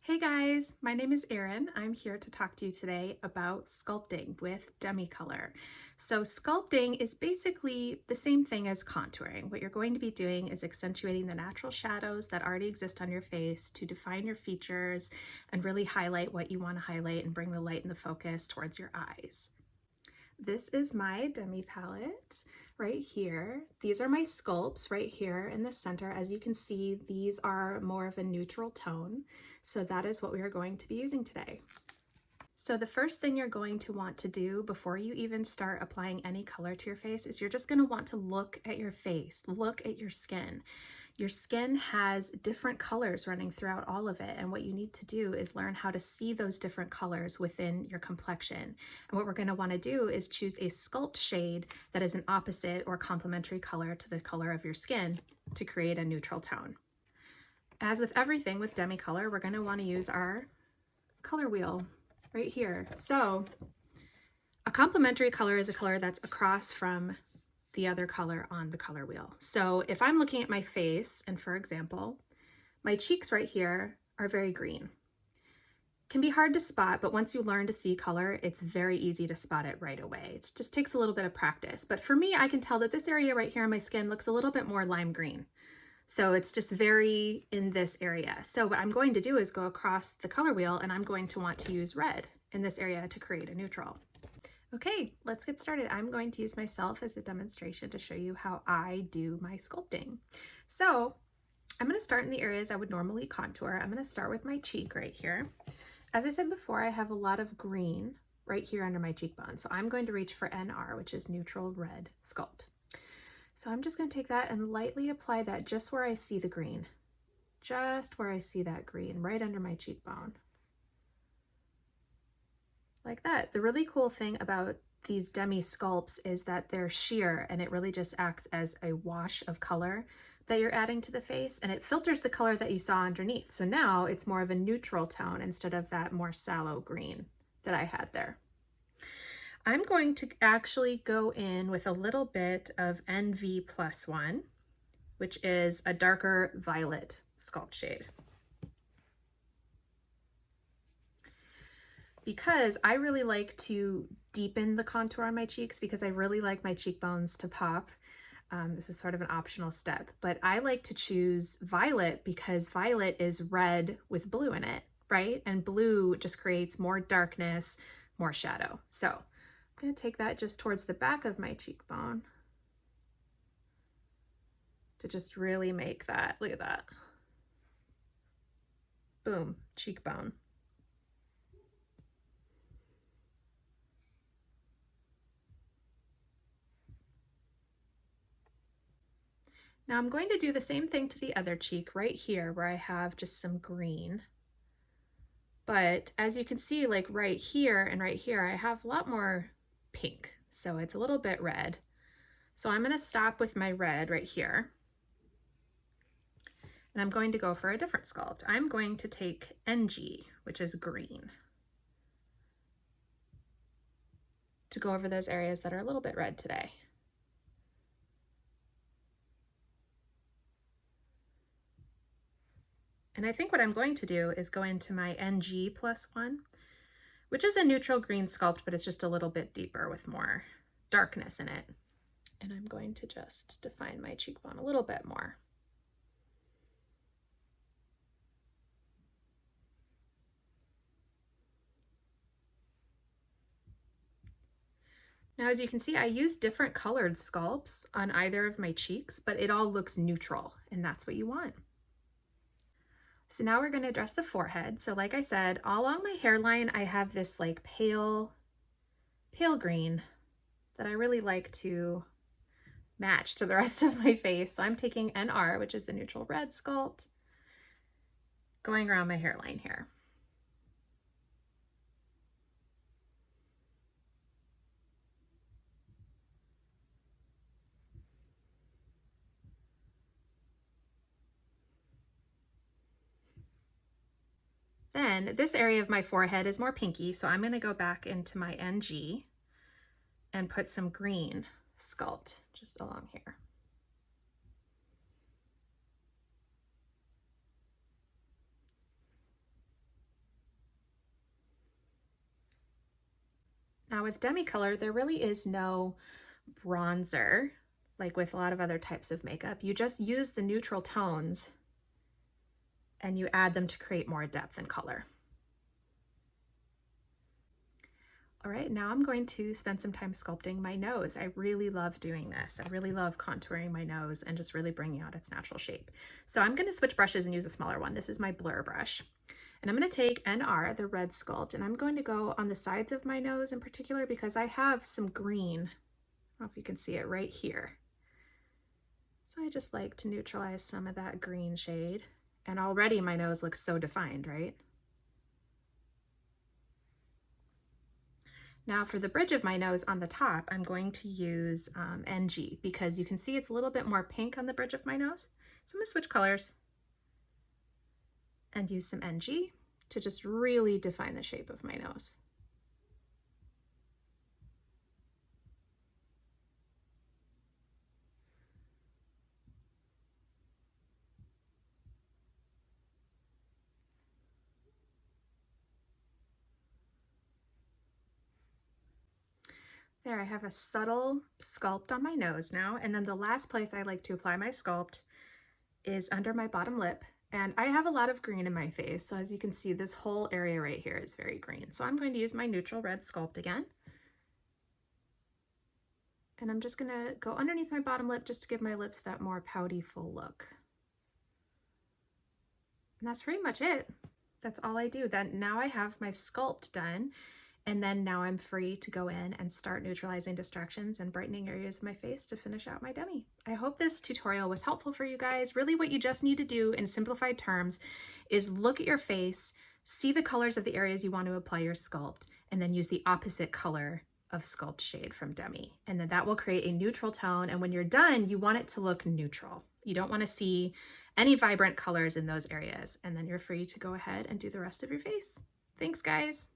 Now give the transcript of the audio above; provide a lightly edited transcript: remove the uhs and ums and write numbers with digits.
Hey guys, my name is Erin. I'm here to talk to you today about sculpting with Demi Colour. So sculpting is basically the same thing as contouring. What you're going to be doing is accentuating the natural shadows that already exist on your face to define your features and really highlight what you want to highlight and bring the light and the focus towards your eyes. This is my Demi palette right here. These are my sculpts right here in the center. As you can see, these are more of a neutral tone. So that is what we are going to be using today. So the first thing you're going to want to do before you even start applying any color to your face is you're just going to want to look at your face, look at your skin. Your skin has different colors running throughout all of it, and what you need to do is learn how to see those different colors within your complexion. And what we're going to want to do is choose a sculpt shade that is an opposite or complementary color to the color of your skin to create a neutral tone. As with everything with Demi Colour, we're going to want to use our color wheel right here. So a complementary color is a color that's across from the other color on the color wheel. So if I'm looking at my face, and for example, my cheeks right here are very green. Can be hard to spot, but once you learn to see color, it's very easy to spot it right away. It just takes a little bit of practice. But for me, I can tell that this area right here on my skin looks a little bit more lime green. So it's just very in this area. So what I'm going to do is go across the color wheel, and I'm going to want to use red in this area to create a neutral. Okay, let's get started. I'm going to use myself as a demonstration to show you how I do my sculpting. So I'm going to start in the areas I would normally contour. I'm going to start with my cheek right here. As I said before, I have a lot of green right here under my cheekbone. So I'm going to reach for NR, which is neutral red sculpt. So I'm just going to take that and lightly apply that just where I see the green, just where I see that green, right under my cheekbone. Like that. The really cool thing about these Demi Sculpts is that they're sheer, and it really just acts as a wash of color that you're adding to the face, and it filters the color that you saw underneath. So now it's more of a neutral tone instead of that more sallow green that I had there. I'm going to actually go in with a little bit of NV+1, which is a darker violet sculpt shade. Because I really like to deepen the contour on my cheeks because I really like my cheekbones to pop. This is sort of an optional step, but I like to choose violet because violet is red with blue in it, right? And blue just creates more darkness, more shadow. So I'm going to take that just towards the back of my cheekbone to just really make that, look at that. Boom, cheekbone. Now I'm going to do the same thing to the other cheek right here where I have just some green. But as you can see, like right here and right here, I have a lot more pink. So it's a little bit red. So I'm going to stop with my red right here. And I'm going to go for a different sculpt. I'm going to take NG, which is green, to go over those areas that are a little bit red today. And I think what I'm going to do is go into my NG+1, which is a neutral green sculpt, but it's just a little bit deeper with more darkness in it. And I'm going to just define my cheekbone a little bit more. Now, as you can see, I use different colored sculpts on either of my cheeks, but it all looks neutral, and that's what you want. So now we're going to address the forehead. So like I said, all along my hairline, I have this like pale green that I really like to match to the rest of my face. So I'm taking NR, which is the neutral red sculpt, going around my hairline here. Then this area of my forehead is more pinky, so I'm going to go back into my NG and put some green sculpt just along here. Now with Demi Colour, there really is no bronzer like with a lot of other types of makeup. You just use the neutral tones and you add them to create more depth and color. All right, now I'm going to spend some time sculpting my nose. I really love doing this. I really love contouring my nose and just really bringing out its natural shape. So I'm gonna switch brushes and use a smaller one. This is my blur brush. And I'm gonna take NR, the red sculpt, and I'm going to go on the sides of my nose in particular because I have some green. I don't know if you can see it right here. So I just like to neutralize some of that green shade. And already my nose looks so defined, right? Now for the bridge of my nose on the top, I'm going to use NG because you can see it's a little bit more pink on the bridge of my nose. So I'm gonna switch colors and use some NG to just really define the shape of my nose. There, I have a subtle sculpt on my nose now, and then the last place I like to apply my sculpt is under my bottom lip. And I have a lot of green in my face, so as you can see, this whole area right here is very green. So I'm going to use my neutral red sculpt again. And I'm just gonna go underneath my bottom lip just to give my lips that more pouty, full look. And that's pretty much it. That's all I do. Then now I have my sculpt done. And then now I'm free to go in and start neutralizing distractions and brightening areas of my face to finish out my Demi. I hope this tutorial was helpful for you guys. Really what you just need to do in simplified terms is look at your face, see the colors of the areas you want to apply your sculpt, and then use the opposite color of sculpt shade from Demi. And then that will create a neutral tone. And when you're done, you want it to look neutral. You don't want to see any vibrant colors in those areas. And then you're free to go ahead and do the rest of your face. Thanks, guys.